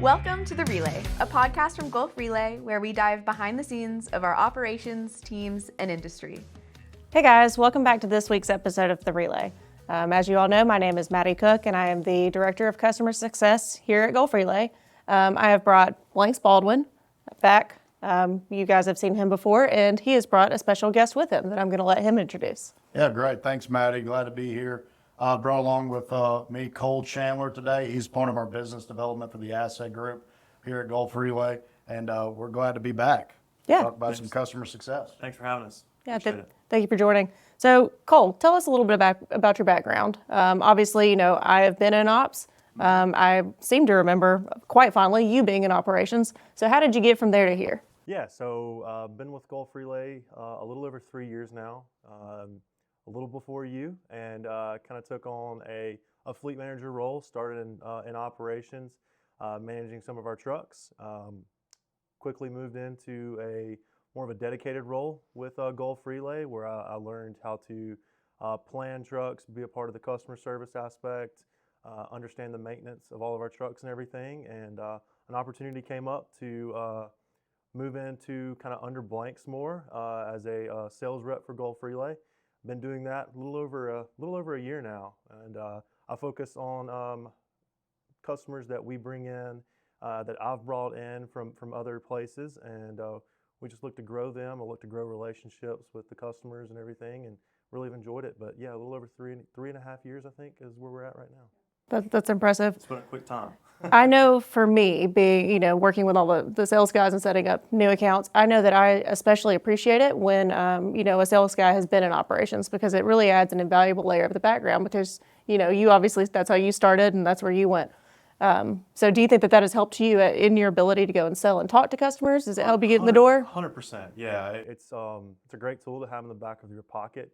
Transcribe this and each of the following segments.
Welcome to The Relay, a podcast from Gulf Relay where we dive behind the scenes of our operations, teams, and industry. Hey guys, welcome back to this week's episode of The Relay. As you all know, my name is Maddie Cook and I am the Director of Customer Success here at Gulf Relay. I have brought Baldwin back. You guys have seen him before, and he has brought a special guest with him that I'm going to let him introduce. Yeah, great. Thanks, Maddie. Glad to be here. Brought along with me Cole Chandler today. He's part of our business development for the asset group here at Gulf Relay, and we're glad to be back. Yeah. Talk about some customer success. Thanks for having us. Yeah, thank you for joining. So, Cole, tell us a little bit about your background. Obviously, I have been in ops. I seem to remember quite fondly you being in operations. So how did you get from there to here? Yeah, so been with Gulf Relay a little over 3 years now, a little before you, and kind of took on a fleet manager role, started in operations, managing some of our trucks. Quickly moved into more of a dedicated role with Gulf Relay, where I learned how to plan trucks, be a part of the customer service aspect, understand the maintenance of all of our trucks and everything, and an opportunity came up to move into kind of under blanks more as a sales rep for Gulf Relay. Been doing that a little over a year now, and I focus on customers that we bring in that I've brought in from other places, and we just look to grow them. I look to grow relationships with the customers and everything, and really have enjoyed it. But yeah, a little over three and a half years, I think, is where we're at right now. That's impressive. It's been a quick time. I know for me, being, working with all the sales guys and setting up new accounts, I know that I especially appreciate it when, a sales guy has been in operations, because it really adds an invaluable layer of the background, because, you obviously, that's how you started and that's where you went. So do you think that has helped you in your ability to go and sell and talk to customers? Does it help you get in the door? 100%. Yeah, it's a great tool to have in the back of your pocket.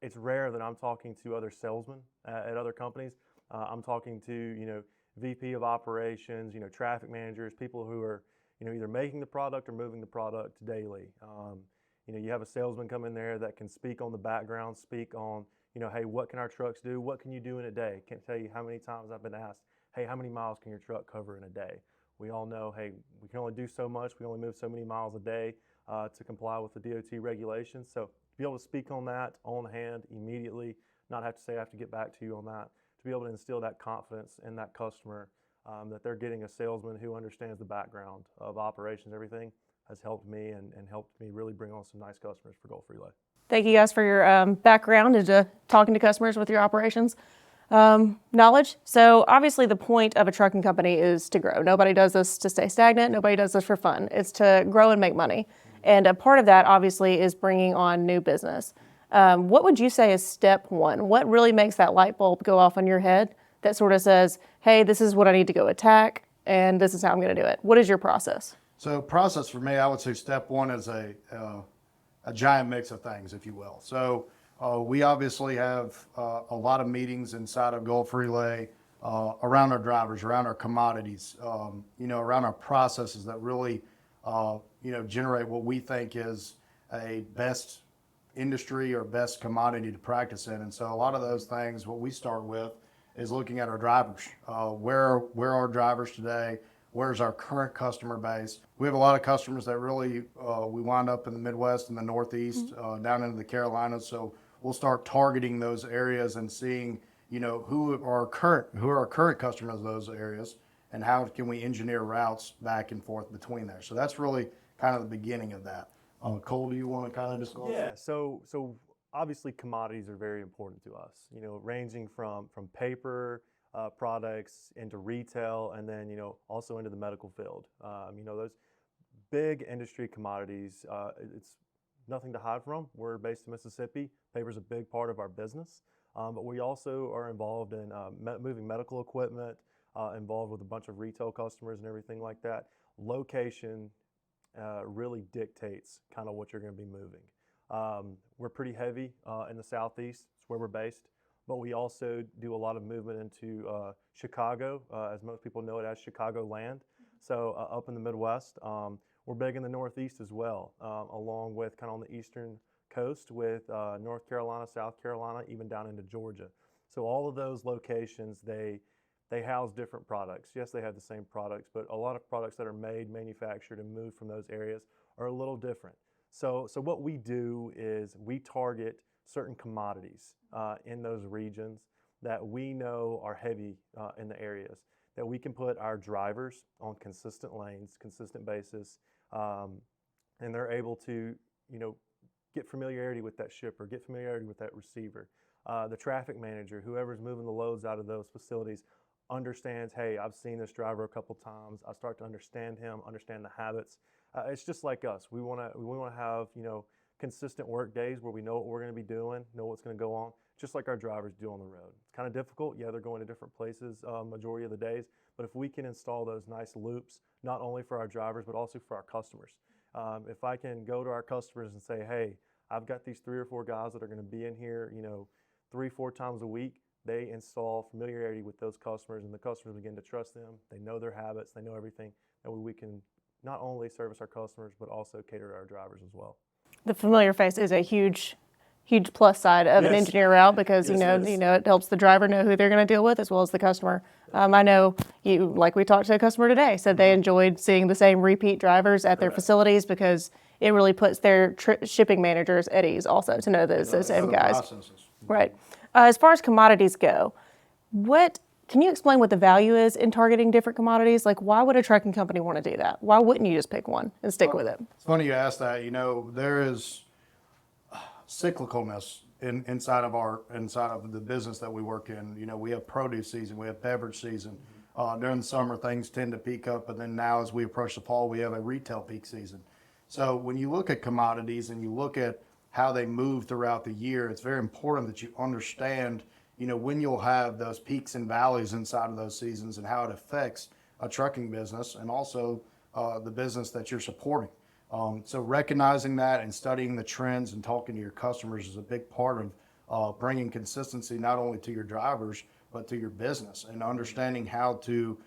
It's rare that I'm talking to other salesmen at other companies. I'm talking to, VP of operations, traffic managers, people who are, either making the product or moving the product daily. You have a salesman come in there that can speak on the background, speak on, hey, what can our trucks do? What can you do in a day? Can't tell you how many times I've been asked, hey, how many miles can your truck cover in a day? We all know, hey, we can only do so much. We only move so many miles a day to comply with the DOT regulations. So to be able to speak on that on hand immediately, not have to say I have to get back to you on that, to be able to instill that confidence in that customer that they're getting a salesman who understands the background of operations, everything, has helped me and helped me really bring on some nice customers for Gulf Relay. Thank you guys for your background into talking to customers with your operations knowledge. So obviously the point of a trucking company is to grow. Nobody does this to stay stagnant. Nobody does this for fun. It's to grow and make money. And a part of that obviously is bringing on new business. What would you say is step one? What really makes that light bulb go off in your head that sort of says, hey, this is what I need to go attack, and this is how I'm going to do it? What is your process? So process for me, I would say step one is a giant mix of things, if you will. So we obviously have a lot of meetings inside of Gulf Relay around our drivers, around our commodities, around our processes that really, generate what we think is a best industry or best commodity to practice in. And so a lot of those things, what we start with is looking at our drivers. Where are our drivers today? Where's our current customer base? We have a lot of customers that really, we wind up in the Midwest and the Northeast, down into the Carolinas. So we'll start targeting those areas and seeing, who are our current customers of those areas, and how can we engineer routes back and forth between there. So that's really kind of the beginning of that. Cole, do you want to kind of discuss? Yeah, so obviously commodities are very important to us, ranging from paper products into retail, and then, also into the medical field. Those big industry commodities, it's nothing to hide from. We're based in Mississippi. Paper's a big part of our business, but we also are involved in moving medical equipment, involved with a bunch of retail customers and everything like that. Location really dictates kind of what you're going to be moving. We're pretty heavy in the Southeast. It's where we're based, but we also do a lot of movement into Chicago, as most people know it as Chicagoland. So up in the Midwest, we're big in the Northeast as well, along with kind of on the eastern coast with North Carolina, South Carolina, even down into Georgia. So all of those locations, they they house different products. Yes, they have the same products, but a lot of products that are made, manufactured, and moved from those areas are a little different. So what we do is we target certain commodities in those regions that we know are heavy in the areas, that we can put our drivers on consistent lanes, consistent basis, and they're able to, get familiarity with that shipper, get familiarity with that receiver. The traffic manager, whoever's moving the loads out of those facilities, understands, hey, I've seen this driver a couple times. I start to understand him, understand the habits. It's just like us. We want to have, consistent work days where we know what we're going to be doing, know what's going to go on, just like our drivers do on the road. It's kind of difficult. Yeah, they're going to different places majority of the days, but if we can install those nice loops, not only for our drivers, but also for our customers. If I can go to our customers and say, hey, I've got these 3 or 4 guys that are going to be in here, 3-4 times a week, they install familiarity with those customers, and the customers begin to trust them. They know their habits, they know everything, and we can not only service our customers, but also cater to our drivers as well. The familiar face is a huge plus side of an engineer route because Yes, it helps the driver know who they're going to deal with as well as the customer. I know like we talked to a customer today, said they enjoyed seeing the same repeat drivers at their facilities because it really puts their shipping managers at ease also to know those same guys. Right. As far as commodities go, can you explain what the value is in targeting different commodities? Like, why would a trucking company want to do that? Why wouldn't you just pick one and stick with it? It's funny you ask that. There is cyclicalness inside of the business that we work in. We have produce season, we have beverage season. During the summer, things tend to peak up, but then now as we approach the fall, we have a retail peak season. So when you look at commodities and you look at how they move throughout the year, it's very important that you understand, when you'll have those peaks and valleys inside of those seasons and how it affects a trucking business and also the business that you're supporting. So recognizing that and studying the trends and talking to your customers is a big part of bringing consistency not only to your drivers, but to your business, and understanding how to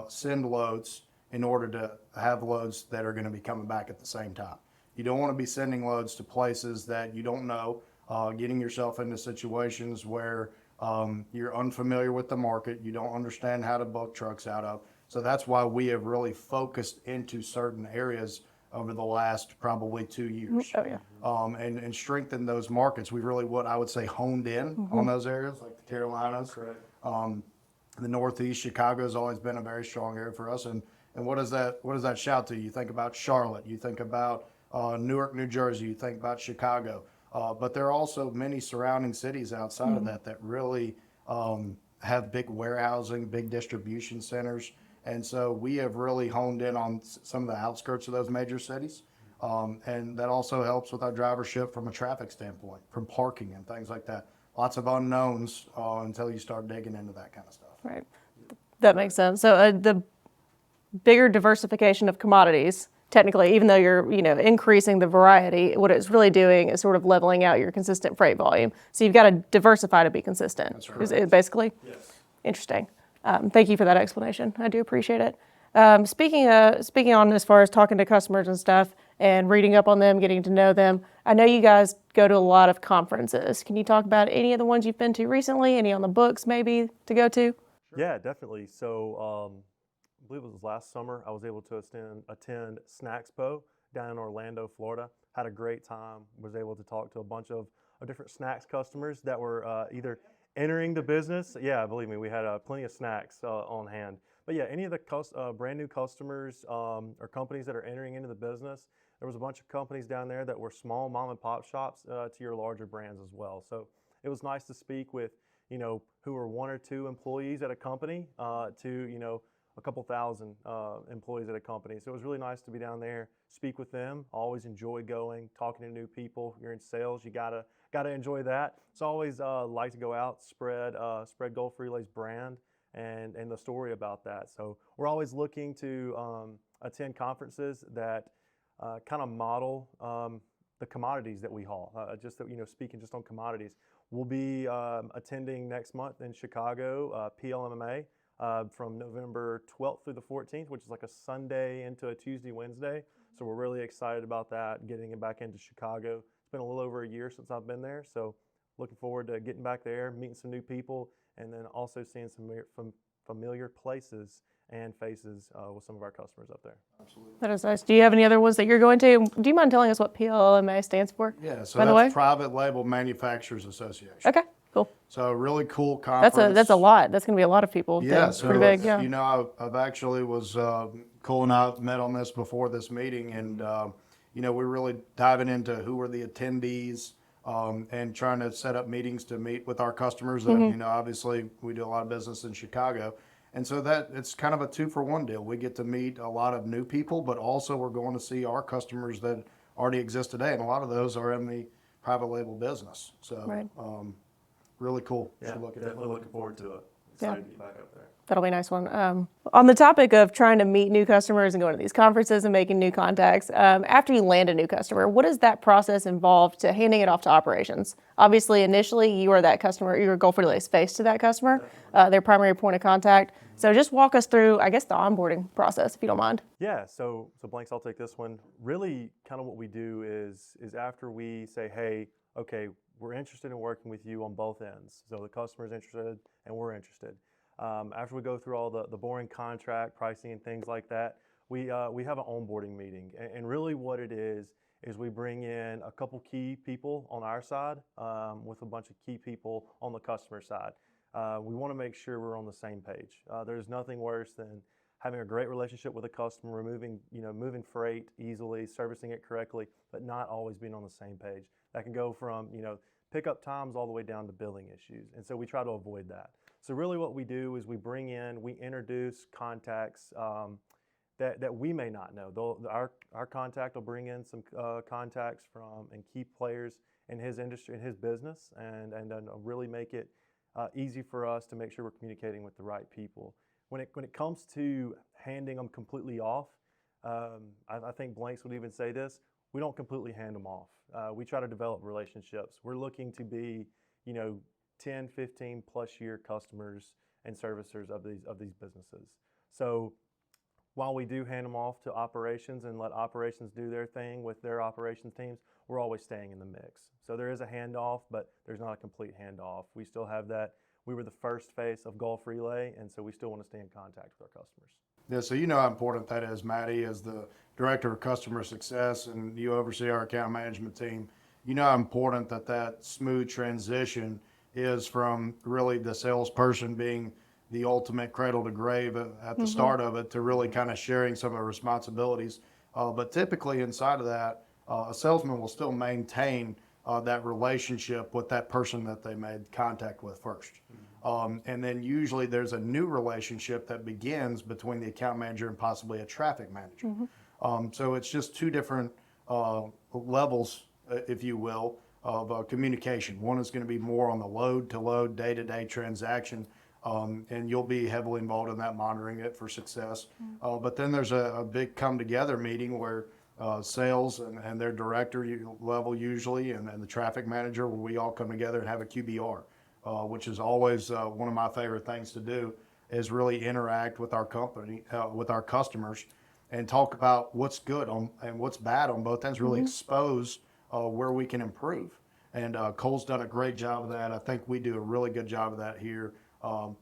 send loads in order to have loads that are going to be coming back at the same time. You don't want to be sending loads to places that you don't know, getting yourself into situations where you're unfamiliar with the market, you don't understand how to book trucks out of. So that's why we have really focused into certain areas over the last probably 2 years. Oh, yeah. And strengthened those markets. We really, what I would say, honed in on those areas, like the Carolinas. Correct. The Northeast, Chicago has always been a very strong area for us. And what does that shout to? You think about Charlotte, you think about Newark, New Jersey, you think about Chicago. But there are also many surrounding cities outside of that really have big warehousing, big distribution centers. And so we have really honed in on some of the outskirts of those major cities. And that also helps with our drivership from a traffic standpoint, from parking and things like that. Lots of unknowns until you start digging into that kind of stuff. Right. That makes sense. So the bigger diversification of commodities, technically, even though you're increasing the variety, what it's really doing is sort of leveling out your consistent freight volume. So you've got to diversify to be consistent. That's right. Is it basically? Yes. Interesting. Thank you for that explanation. I do appreciate it. Speaking on as far as talking to customers and stuff and reading up on them, getting to know them, I know you guys go to a lot of conferences. Can you talk about any of the ones you've been to recently? Any on the books maybe to go to? Yeah, definitely. So I believe it was last summer, I was able to attend Snackspo down in Orlando, Florida. Had a great time, was able to talk to a bunch of different snacks customers that were either entering the business. Yeah, believe me, we had plenty of snacks on hand. But yeah, any of the brand new customers or companies that are entering into the business, there was a bunch of companies down there that were small mom and pop shops to your larger brands as well. So it was nice to speak with, who are 1 or 2 employees at a company to, a couple thousand employees at a company. So it was really nice to be down there, speak with them. Always enjoy going, talking to new people. You're in sales, you gotta enjoy that. So I always like to go out, spread Gulf Relay's brand and the story about that. So we're always looking to attend conferences that kind of model the commodities that we haul. Speaking just on commodities, we'll be attending next month in Chicago, PLMMA. From November 12th through the 14th, which is like a Sunday into a Tuesday, Wednesday. So we're really excited about that, getting it back into Chicago. It's been a little over a year since I've been there, so looking forward to getting back there, meeting some new people, and then also seeing some familiar places and faces with some of our customers up there. That is nice. Do you have any other ones that you're going to? Do you mind telling us what PLMA stands for? Yeah, so by the way? that's Private Label Manufacturers Association. Okay, cool. So a really cool conference. That's a lot. That's going to be a lot of people. Yeah, It's so pretty big. Yeah. you know, I've actually was Cole and I met on this before this meeting, and you know, we're really diving into who are the attendees and trying to set up meetings to meet with our customers. Mm-hmm. You know, obviously we do a lot of business in Chicago, and so that it's kind of a 2-for-1 deal. We get to meet a lot of new people, but also we're going to see our customers that already exist today, and a lot of those are in the private label business. So. Right. Really cool. Yeah, Should look at definitely looking forward to it. Excited to get back up there. That'll be a nice one. On the topic of trying to meet new customers and going to these conferences and making new contacts, after you land a new customer, what does that process involve to handing it off to operations? Obviously, initially, you are that customer, you are Gulf Relay's face to that customer, their primary point of contact. So just walk us through, I guess, the onboarding process, if you don't mind. Yeah, so Blanks, I'll take this one. Really, kind of what we do is after we say, hey, okay, we're interested in working with you on both ends. So the customer's interested and we're interested. After we go through all the boring contract pricing and things like that, we have an onboarding meeting. And really what it is we bring in a couple key people on our side with a bunch of key people on the customer side. We want to make sure we're on the same page. There's nothing worse than having a great relationship with a customer, moving freight easily, servicing it correctly, but not always being on the same page. That can go from, pickup times all the way down to billing issues. And so we try to avoid that. So really what we do is we introduce contacts that we may not know. Our contact will bring in some contacts from and key players in his industry, in his business, and really make it easy for us to make sure we're communicating with the right people. When it comes to handing them completely off, I think Blanks would even say this, we don't completely hand them off. We try to develop relationships. We're looking to be, 10, 15 plus year customers and servicers of these businesses. So while we do hand them off to operations and let operations do their thing with their operations teams, we're always staying in the mix. So there is a handoff, but there's not a complete handoff. We still have that. We were the first face of Gulf Relay, and so we still want to stay in contact with our customers. Yeah, so you know how important that is, Maddie, as the Director of Customer Success, and you oversee our account management team. You know how important that smooth transition is from really the salesperson being the ultimate cradle to grave at the start of it to really kind of sharing some of the responsibilities. But typically inside of that, a salesman will still maintain that relationship with that person that they made contact with first. And then usually there's a new relationship that begins between the account manager and possibly a traffic manager. So it's just two different levels, if you will, of communication. One is going to be more on the load-to-load, day-to-day transaction, and you'll be heavily involved in that, monitoring it for success. But then there's a big come-together meeting where sales and their director level usually, and the traffic manager, where we all come together and have a QBR, which is always one of my favorite things to do, is really interact with our company, with our customers, and talk about what's good and what's bad on both ends, really expose where we can improve. And Cole's done a great job of that. I think we do a really good job of that here,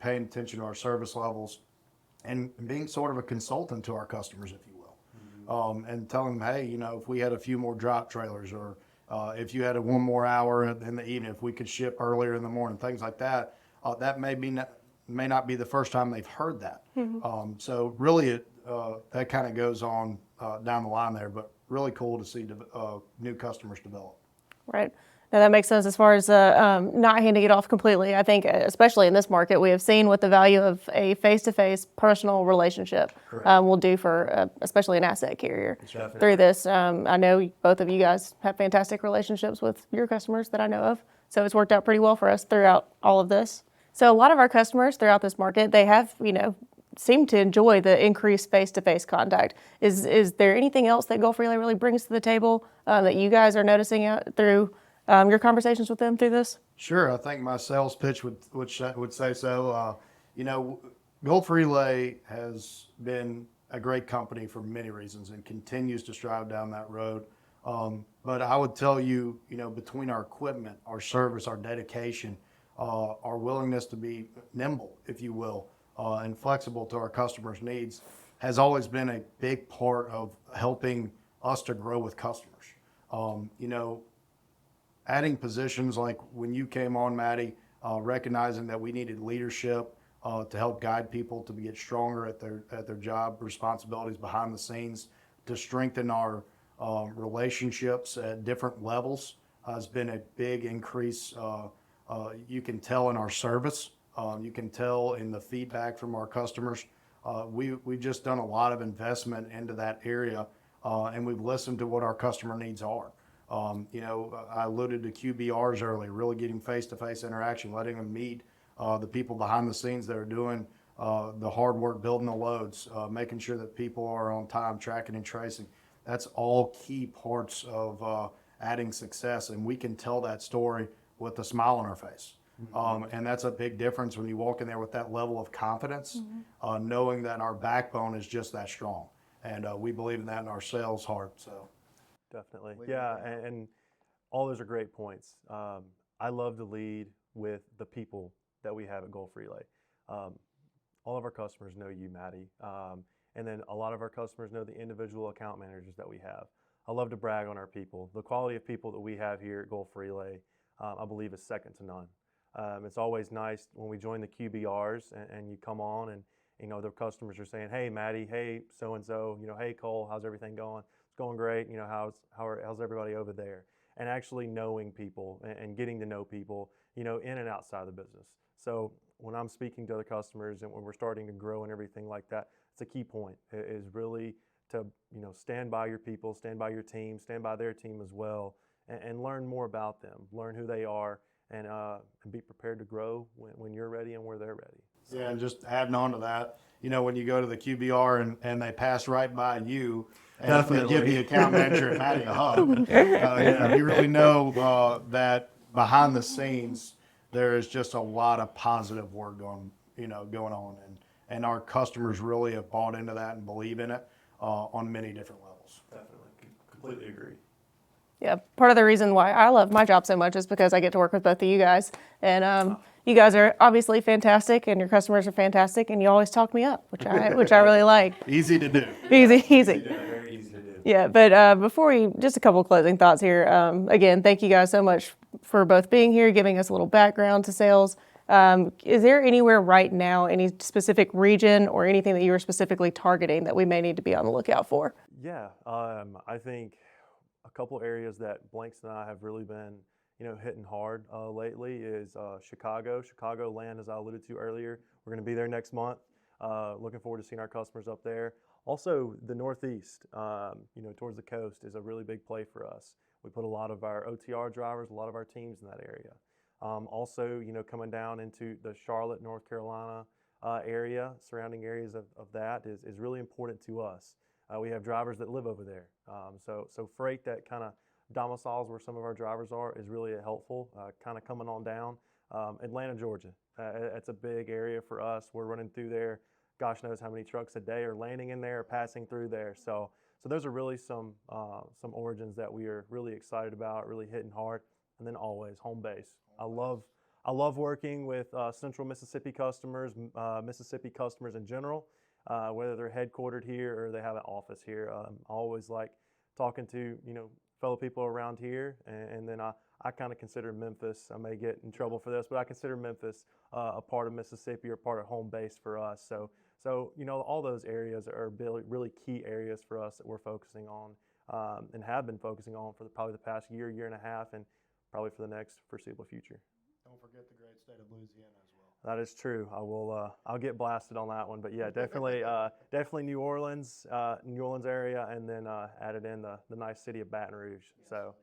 paying attention to our service levels and being sort of a consultant to our customers, if you will, and telling them, hey, if we had a few more drop trailers, or if you had one more hour in the evening, if we could ship earlier in the morning, things like that, that may not be the first time they've heard that. So really that kind of goes on down the line there, but really cool to see new customers develop. Right. Now that makes sense as far as not handing it off completely. I think, especially in this market, we have seen what the value of a face-to-face personal relationship will do for, especially an asset carrier. Definitely. Through this, I know both of you guys have fantastic relationships with your customers that I know of, so it's worked out pretty well for us throughout all of this. So a lot of our customers throughout this market, they have, seem to enjoy the increased face-to-face contact. Is there anything else that Gulf Relay really brings to the table that you guys are noticing out through your conversations with them through this? Sure, I think my sales pitch would say so. Gulf Relay has been a great company for many reasons and continues to strive down that road. But I would tell you, between our equipment, our service, our dedication, our willingness to be nimble, if you will, and flexible to our customers' needs has always been a big part of helping us to grow with customers. You know, adding positions like when you came on, Maddie, recognizing that we needed leadership to help guide people to get stronger at their job responsibilities behind the scenes, to strengthen our relationships at different levels has been a big increase. You can tell in our service. You can tell in the feedback from our customers. We've just done a lot of investment into that area, and we've listened to what our customer needs are. You know, I alluded to QBRs earlier, really getting face-to-face interaction, letting them meet the people behind the scenes that are doing the hard work, building the loads, making sure that people are on time, tracking and tracing. That's all key parts of adding success, and we can tell that story with a smile on our face. And that's a big difference when you walk in there with that level of confidence, knowing that our backbone is just that strong. And we believe in that in our sales heart. So Definitely. Yeah, and all those are great points. I love to lead with the people that we have at Gulf Relay. All of our customers know you, Maddie. And then a lot of our customers know the individual account managers that we have. I love to brag on our people. The quality of people that we have here at Gulf Relay, I believe, is second to none. It's always nice when we join the QBRs and you come on and, you know, the customers are saying, hey, Maddie, hey, so-and-so, you know, hey, Cole, how's everything going? It's going great. You know, how's everybody over there? And actually knowing people and getting to know people, you know, in and outside the business. So when I'm speaking to other customers and when we're starting to grow and everything like that, it's a key point is really to, you know, stand by your people, stand by your team, stand by their team as well, and learn more about them, learn who they are, and be prepared to grow when you're ready and where they're ready. So. Yeah, and just adding on to that, you know, when you go to the QBR and they pass right by you and give the account manager and Maddie a hug, you really know that behind the scenes there is just a lot of positive work going on, and our customers really have bought into that and believe in it on many different levels. Definitely, completely agree. Yeah, part of the reason why I love my job so much is because I get to work with both of you guys. And you guys are obviously fantastic, and your customers are fantastic, and you always talk me up, which I really like. Easy to do. Easy. Very easy to do. Yeah, but before just a couple of closing thoughts here. Again, thank you guys so much for both being here, giving us a little background to sales. Is there anywhere right now, any specific region or anything that you are specifically targeting that we may need to be on the lookout for? Yeah, I think a couple areas that Blanks and I have really been, you know, hitting hard lately is Chicagoland, as I alluded to earlier. We're going to be there next month. Looking forward to seeing our customers up there. Also, the Northeast, you know, towards the coast is a really big play for us. We put a lot of our OTR drivers, a lot of our teams in that area. Also, you know, coming down into the Charlotte, North Carolina area, surrounding areas of that is really important to us. We have drivers that live over there. So freight that kind of domiciles where some of our drivers are is really helpful, kind of coming on down. Atlanta, Georgia, it's a big area for us. We're running through there. Gosh knows how many trucks a day are landing in there or passing through there. So those are really some origins that we are really excited about, really hitting hard. And then always home base. I love working with Central Mississippi customers in general, whether they're headquartered here or they have an office here. I always like talking to, you know, fellow people around here, and then I kind of consider Memphis. I may get in trouble for this, but I consider Memphis a part of Mississippi or part of home base for us. So you know, all those areas are really key areas for us that we're focusing on and have been focusing on for probably the past year and a half, and probably for the next foreseeable future. Don't forget the great state of Louisiana as well. That is true. I'll get blasted on that one, but yeah, definitely New Orleans area, and then added in the nice city of Baton Rouge. So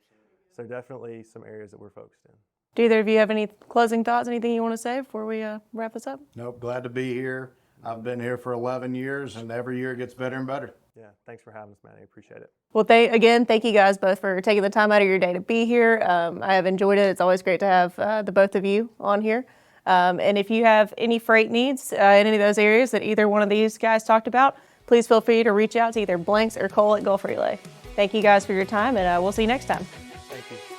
definitely some areas that we're focused in. Do either of you have any closing thoughts, anything you want to say before we wrap this up? Nope, glad to be here. I've been here for 11 years, and every year it gets better and better. Yeah, thanks for having us, Maddie. I appreciate it. Well, thank you guys both for taking the time out of your day to be here. I have enjoyed it. It's always great to have the both of you on here. And if you have any freight needs in any of those areas that either one of these guys talked about, please feel free to reach out to either Blanks or Cole at Gulf Relay. Thank you guys for your time, and we'll see you next time. Thank you.